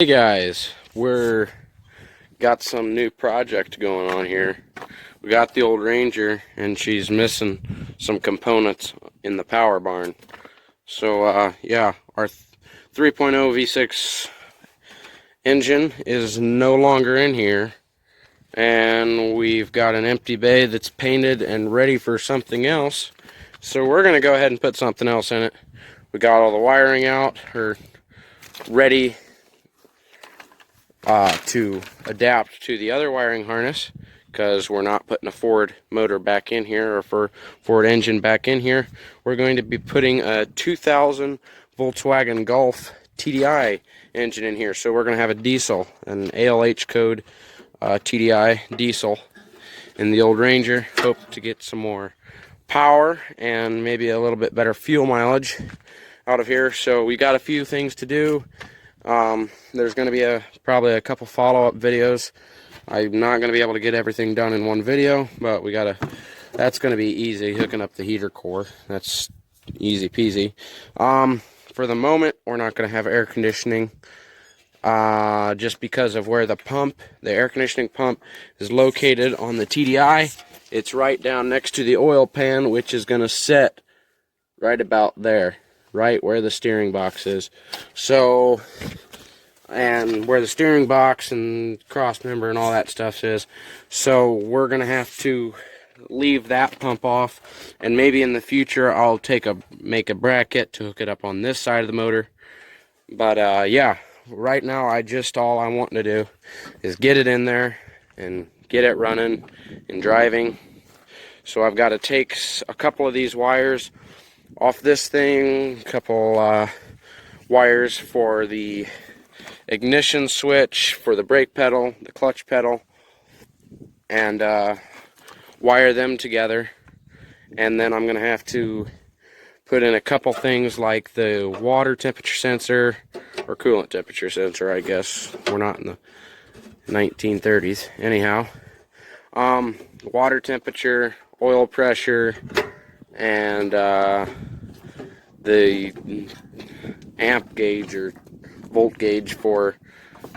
Hey guys, we're got some new project going on here. We got the old Ranger and she's missing some components in the power barn. So yeah, our 3.0 V6 engine is no longer in here, and we've got an empty bay that's painted and ready for something else. So we're gonna go ahead and put something else in it. We got all the wiring out, or ready to adapt to the other wiring harness, because we're not putting a Ford motor back in here, or for Ford engine back in here. We're going to be putting a 2000 Volkswagen Golf TDI engine in here. So we're going to have a diesel, an ALH code TDI diesel in the old Ranger. Hope to get some more power and maybe a little bit better fuel mileage out of here. So we got a few things to do. There's going to be probably a couple follow-up videos. I'm not going to be able to get everything done in one video, but that's going to be easy, hooking up the heater core. That's easy peasy. For the moment, we're not going to have air conditioning, just because of where the air conditioning pump is located on the TDI. It's right down next to the oil pan, which is going to set right about there, right where the steering box is. So, and where the steering box and cross member and all that stuff is. So we're gonna have to leave that pump off, and maybe in the future I'll make a bracket to hook it up on this side of the motor. But yeah, right now all I want to do is get it in there and get it running and driving. So I've got to take a couple of these wires off this thing, a couple wires for the ignition switch, for the brake pedal, the clutch pedal, and wire them together. And then I'm going to have to put in a couple things like the water temperature sensor, or coolant temperature sensor, I guess. We're not in the 1930s. Anyhow, water temperature, oil pressure, and the amp gauge or volt gauge for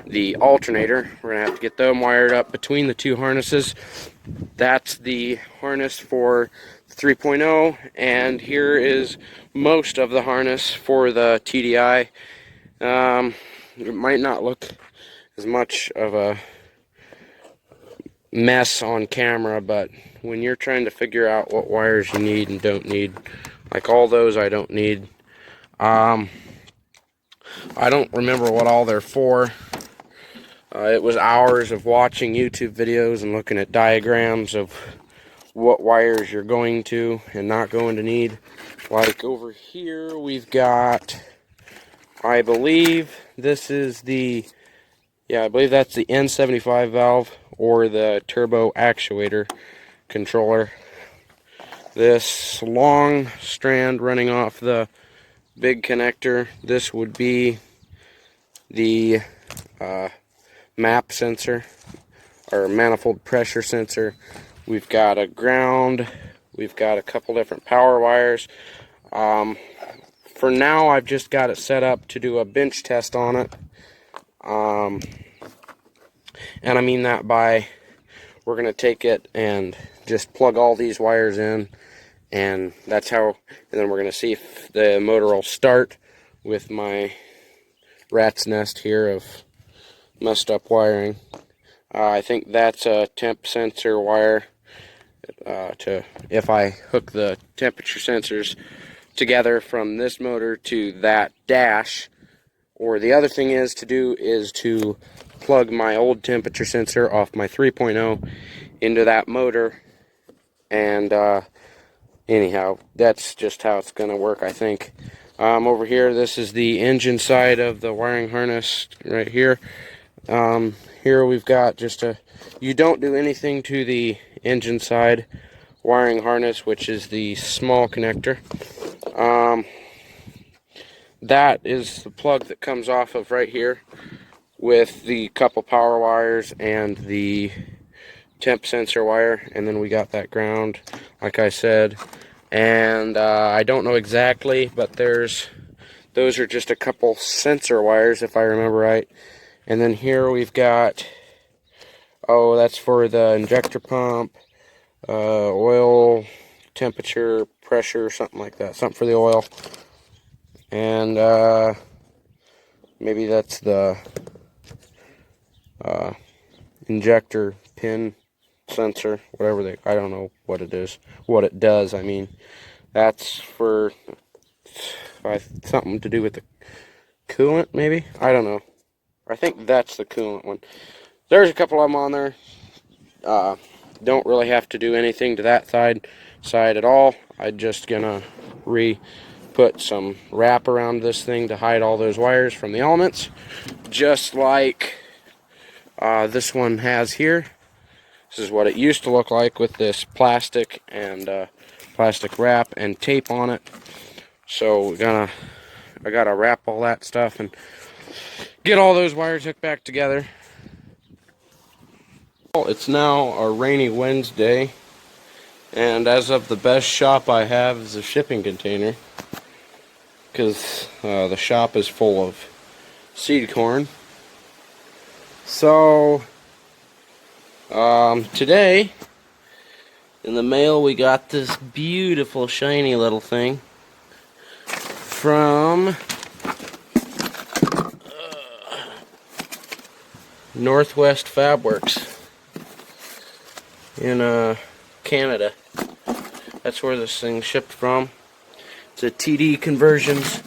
the alternator. We're gonna have to get them wired up between the two harnesses. That's the harness for 3.0, and here is most of the harness for the TDI. It might not look as much of a mess on camera, but when you're trying to figure out what wires you need and don't need, like all those I don't need. I don't remember what all they're for. It was hours of watching YouTube videos and looking at diagrams of what wires you're going to and not going to need. Like over here we've got, I believe this is I believe that's the N75 valve, or the turbo actuator controller. This long strand running off the big connector, this would be the MAP sensor, or manifold pressure sensor. We've got a ground, we've got a couple different power wires. For now I've just got it set up to do a bench test on it, and I mean that by we're going to take it and just plug all these wires in, and that's how, and then we're going to see if the motor will start with my rat's nest here of messed up wiring. I think that's a temp sensor wire, if I hook the temperature sensors together from this motor to that dash. Or the other thing is to plug my old temperature sensor off my 3.0 into that motor. And anyhow, that's just how it's going to work, I think. Over here, this is the engine side of the wiring harness right here. Here we've got you don't do anything to the engine side wiring harness, which is the small connector. That is the plug that comes off of right here with the couple power wires and the temp sensor wire, and then we got that ground, like I said. And I don't know exactly, but those are just a couple sensor wires, if I remember right. And then here we've got, oh, that's for the injector pump, oil, temperature, pressure, something like that. Something for the oil. And maybe that's the injector pin sensor, whatever they, I don't know what it is, what it does. I mean, that's for something to do with the coolant, maybe? I don't know. I think that's the coolant one. There's a couple of them on there. Don't really have to do anything to that side at all. I'm just gonna put some wrap around this thing to hide all those wires from the elements, just like this one has here. This is what it used to look like with this plastic and plastic wrap and tape on it. So I gotta wrap all that stuff and get all those wires hooked back together. It's now a rainy Wednesday, and as of the best shop I have is a shipping container, because the shop is full of seed corn. So today in the mail we got this beautiful shiny little thing from Northwest Fab Works in Canada. That's where this thing shipped from. It's a TD conversions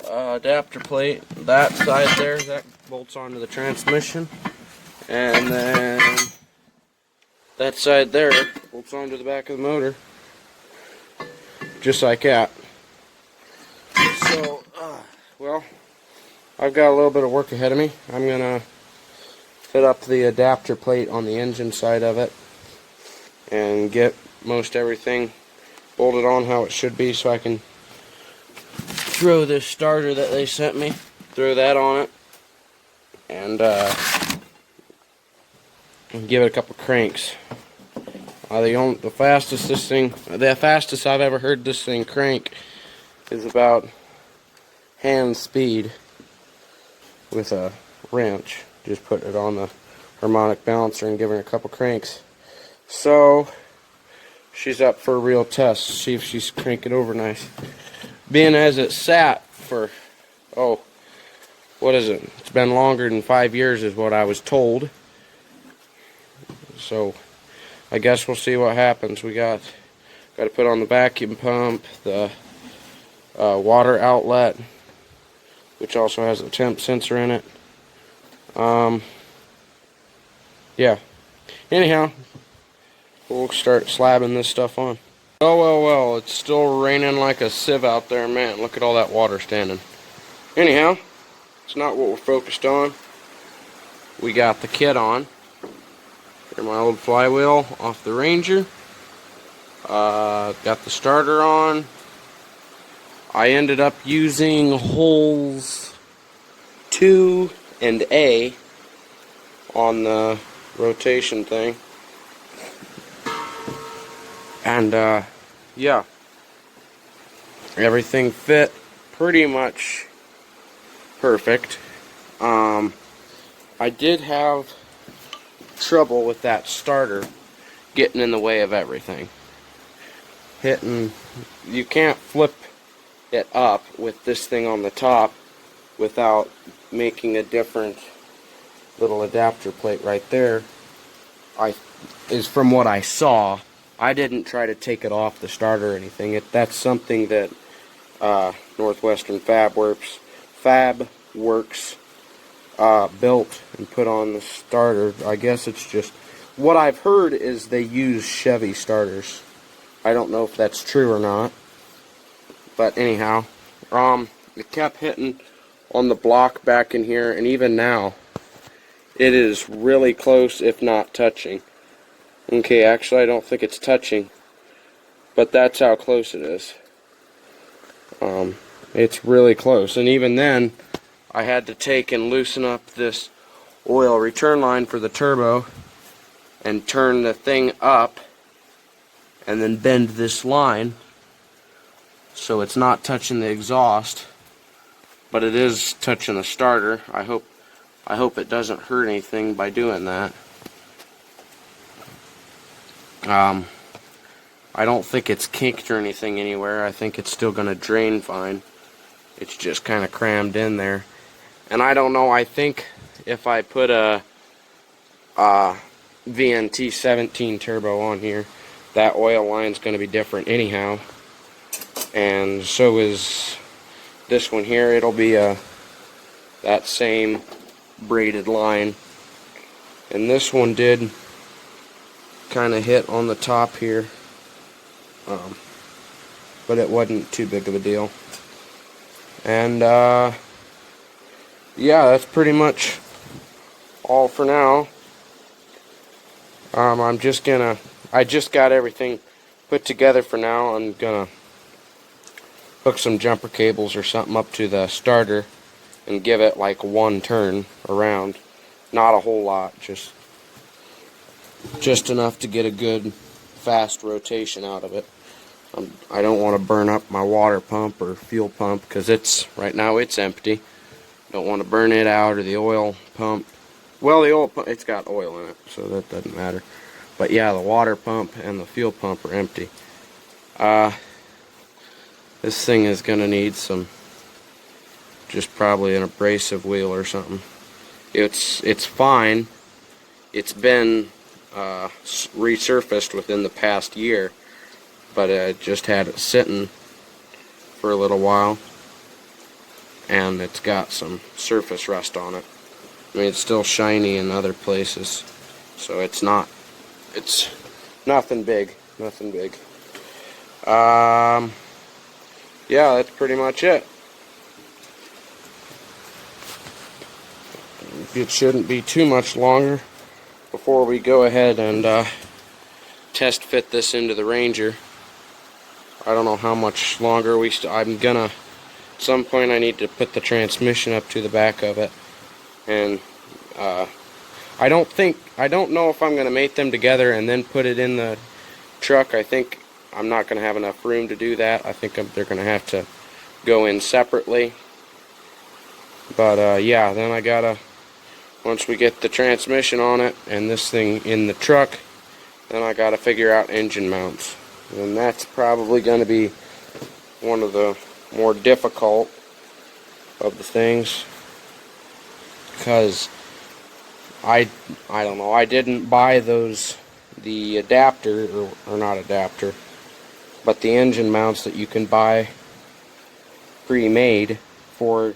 adapter plate. That side there, that bolts onto the transmission, and then that side there bolts onto the back of the motor, just like that. So, well, I've got a little bit of work ahead of me. I'm gonna fit up the adapter plate on the engine side of it and get most everything bolted on how it should be, so I can throw this starter that they sent me, throw that on it, and give it a couple cranks. The fastest I've ever heard this thing crank is about hand speed with a wrench. Just putting it on the harmonic balancer and giving her a couple cranks. So she's up for a real test, see if she's cranking over nice. Being as it sat for, what is it? It's been longer than 5 years is what I was told. So I guess we'll see what happens. We got to put on the vacuum pump, the water outlet, which also has a temp sensor in it. Yeah. Anyhow, we'll start slabbing this stuff on. Oh, well, it's still raining like a sieve out there, man. Look at all that water standing. Anyhow, it's not what we're focused on. We got the kit on. Here's my old flywheel off the Ranger. Got the starter on. I ended up using holes 2 and A on the rotation thing. And yeah, everything fit pretty much perfect. I did have trouble with that starter getting in the way of everything. You can't flip it up with this thing on the top without making a different little adapter plate right there. Is from what I saw. I didn't try to take it off the starter or anything. That's something that Northwestern Fab Works built and put on the starter. I guess it's just, what I've heard is they use Chevy starters. I don't know if that's true or not. But anyhow, it kept hitting on the block back in here, and even now, it is really close, if not touching. Okay, actually I don't think it's touching, but that's how close it is. It's really close, and even then I had to take and loosen up this oil return line for the turbo and turn the thing up and then bend this line so it's not touching the exhaust, but it is touching the starter. I hope I hope it doesn't hurt anything by doing that. I don't think it's kinked or anything anywhere. I think it's still going to drain fine. It's just kind of crammed in there. And I don't know, I think if I put a VNT 17 turbo on here, that oil line's going to be different anyhow. And so is this one here. It'll be that same braided line. And this one did kind of hit on the top here. But it wasn't too big of a deal. And yeah, that's pretty much all for now. I just got everything put together for now. I'm gonna hook some jumper cables or something up to the starter and give it like one turn around. Not a whole lot, just enough to get a good fast rotation out of it. I don't want to burn up my water pump or fuel pump because right now it's empty. Don't want to burn it out, or the oil pump. Well, the oil pump, it's got oil in it, so that doesn't matter. But yeah, the water pump and the fuel pump are empty. This thing is going to need just probably an abrasive wheel or something. It's fine. It's been resurfaced within the past year, but I just had it sitting for a little while, and it's got some surface rust on it. I mean, it's still shiny in other places, so it's nothing big, yeah, that's pretty much it. It shouldn't be too much longer before we go ahead and test fit this into the Ranger. I don't know how much longer I'm gonna, at some point I need to put the transmission up to the back of it, and I don't know if I'm gonna mate them together and then put it in the truck. I think I'm not gonna have enough room to do that. I think they're gonna have to go in separately. But yeah, then I gotta, once we get the transmission on it and this thing in the truck, then I gotta figure out engine mounts. And that's probably going to be one of the more difficult of the things, because I don't know, I didn't buy the adapter, or not adapter, but the engine mounts that you can buy pre-made for,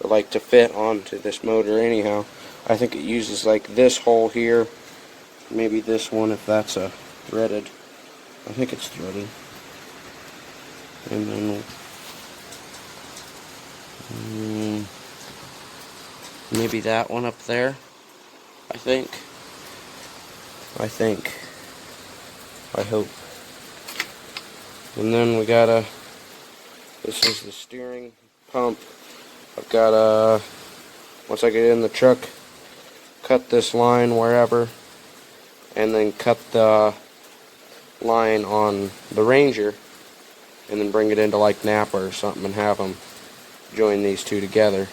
like, to fit onto this motor anyhow. I think it uses like this hole here, maybe this one if that's a threaded. I think it's threaded. And then maybe that one up there. I hope. And then we gotta, this is the steering pump. I've gotta, once I get in the truck, cut this line wherever, and then cut the line on the Ranger, and then bring it into like Napa or something and have them join these two together.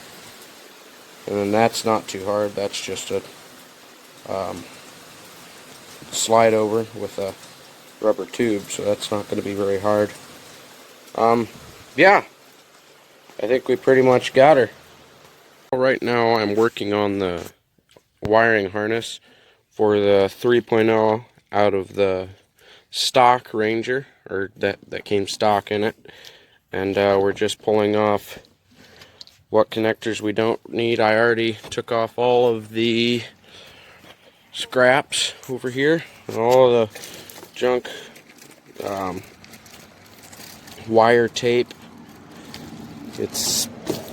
And then that's not too hard. That's just a slide over with a rubber tube, so that's not going to be very hard. Yeah, I think we pretty much got her. Right now I'm working on the wiring harness for the 3.0 out of the stock Ranger, or that came stock in it, and we're just pulling off what connectors we don't need. I already took off all of the scraps over here, and all of the junk wire tape. It's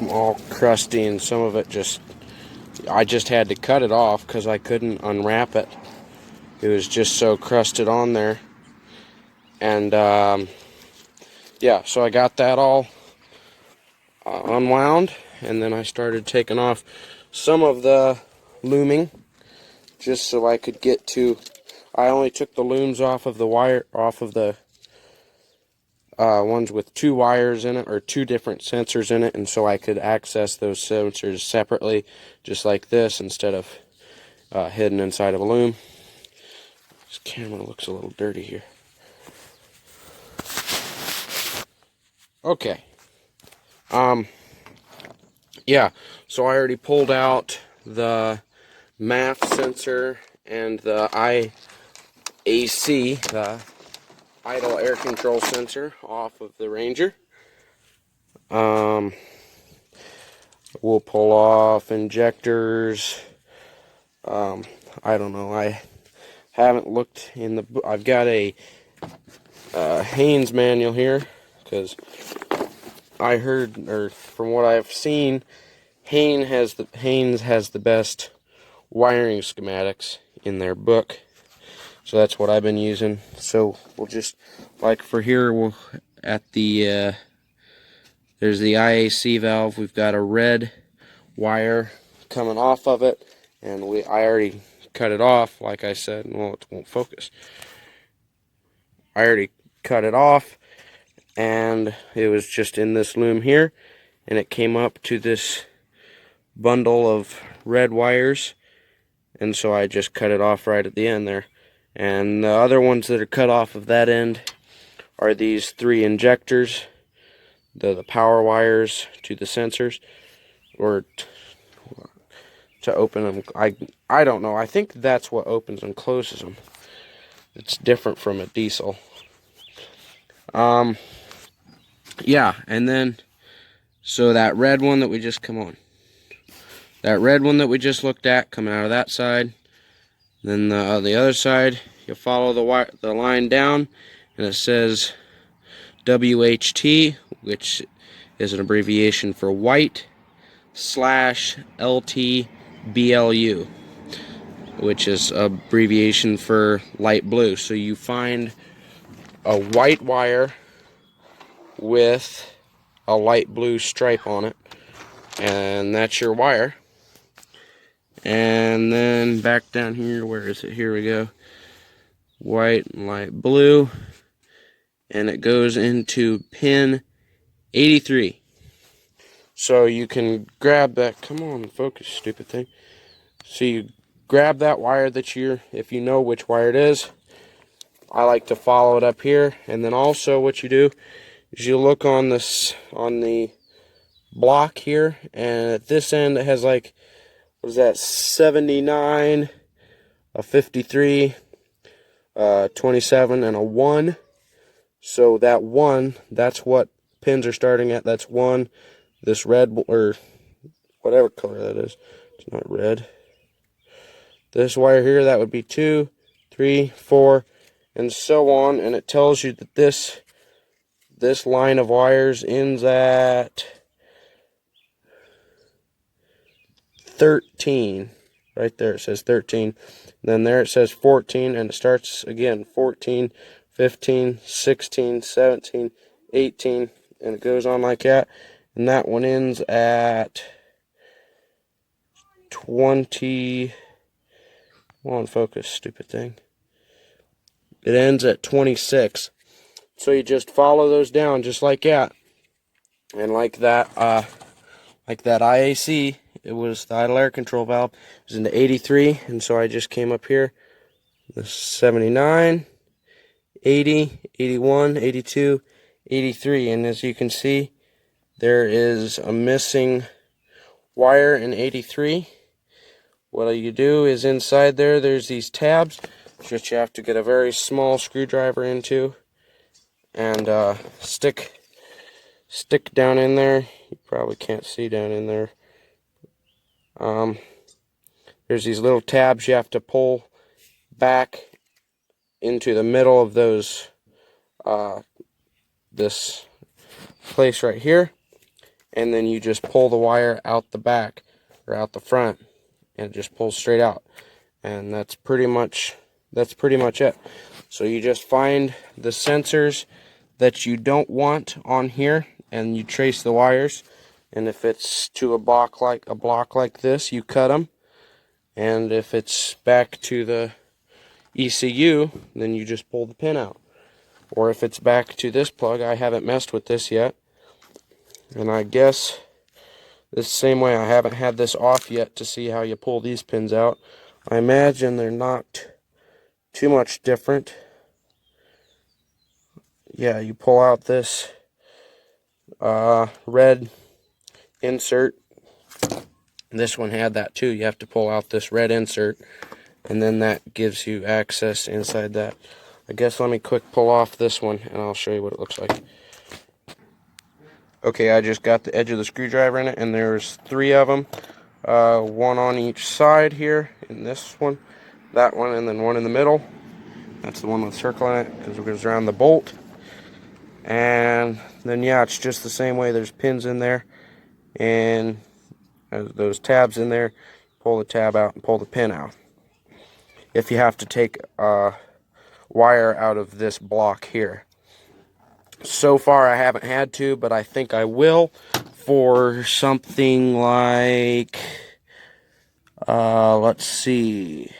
all crusty, and some of it I just had to cut it off because I couldn't unwrap it. It was just so crusted on there. And yeah, so I got that all unwound, and then I started taking off some of the looming just so I could get to, I only took the looms off of the wire, off of the ones with 2 wires in it, or 2 different sensors in it, and so I could access those sensors separately, just like this, instead of hidden inside of a loom. This camera looks a little dirty here. Okay. Yeah, so I already pulled out the MAF sensor and the IAC, the idle air control sensor, off of the Ranger. We'll pull off injectors. I don't know. I haven't looked in the book. I've got a Haynes manual here, because I heard, or from what I've seen, Haynes has the best wiring schematics in their book. So that's what I've been using. So we'll just, like for here, we'll at the there's the IAC valve. We've got a red wire coming off of it, and I already cut it off, like I said. Well, it won't focus. I already cut it off, and it was just in this loom here, and it came up to this bundle of red wires, and so I just cut it off right at the end there. And the other ones that are cut off of that end are these 3 injectors, the power wires to the sensors, or to open them. I don't know. I think that's what opens and closes them. It's different from a diesel. Yeah, and then so that red one that we just that red one that we just looked at coming out of that side. Then the other side, you follow the line down, and it says WHT, which is an abbreviation for white, /LTBLU, which is abbreviation for light blue. So you find a white wire with a light blue stripe on it, and that's your wire. And then back down here, where is it? Here we go. White and light blue, and it goes into pin 83. So you can grab that. Come on, focus, stupid thing. So you grab that wire if you know which wire it is. I like to follow it up here, and then also what you do is you look on the block here, and at this end it has, like, what is that, 79, a 53, 27, and a 1. So that 1, that's what pins are starting at. That's 1. This red, or whatever color that is, it's not red. This wire here, that would be 2, 3, 4, and so on. And it tells you that this line of wires ends at 13. Right there it says 13. Then there it says 14, and it starts again 14, 15, 16, 17, 18, and it goes on like that. And that one ends at 20. Come on, focus, stupid thing. It ends at 26. So you just follow those down just like that. And like that IAC, it was the idle air control valve, it was into 83, and so I just came up here, the 79, 80, 81, 82, 83, and as you can see, there is a missing wire in 83. What you do is inside there's these tabs that you have to get a very small screwdriver into, and stick down in there. You probably can't see down in there. There's these little tabs you have to pull back into the middle of those, this place right here, and then you just pull the wire out the back or out the front, and it just pulls straight out. And that's pretty much it. So you just find the sensors that you don't want on here, and you trace the wires. And if it's to a block like this, you cut them. And if it's back to the ECU, then you just pull the pin out. or if it's back to this plug. I haven't messed with this yet, and I guess the same way I haven't had this off yet to see how you pull these pins out. I imagine they're not too much different. Yeah, you pull out this red insert. This one had that too. You have to pull out this red insert, and then that gives you access inside that. I guess let me quick pull off this one and I'll show you what it looks like. Okay, I just got the edge of the screwdriver in it, and there's 3 of them. One on each side here, in this one, that one, and then one in the middle. That's the one with a circle in it because it goes around the bolt. And then yeah, it's just the same way. There's pins in there, and those tabs in there. Pull the tab out and pull the pin out. If you have to take a wire out of this block here. So far I haven't had to, but I think I will for something like, let's see,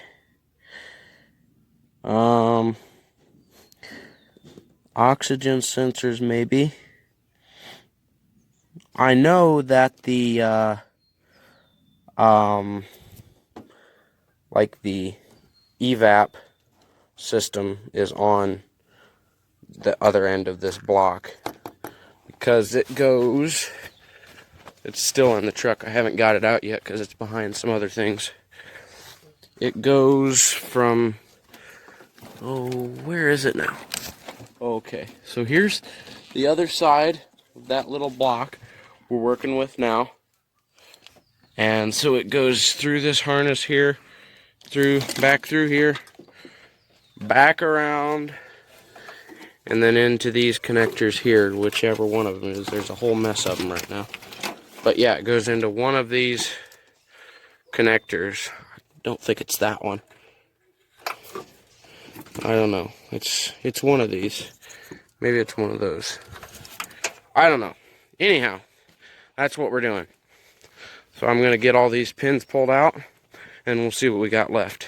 oxygen sensors maybe. I know that the, like the evap system is on the other end of this block, because it goes, it's still in the truck. I haven't got it out yet because it's behind some other things. It goes from, oh, where is it now? Okay, so here's the other side of that little block we're working with now. And so it goes through this harness here, back through here, back around, and then into these connectors here, whichever one of them is. There's a whole mess of them right now. But yeah, it goes into one of these connectors. I don't think it's that one. I don't know. It's one of these. Maybe it's one of those. I don't know. Anyhow, that's what we're doing. So I'm going to get all these pins pulled out, and we'll see what we got left.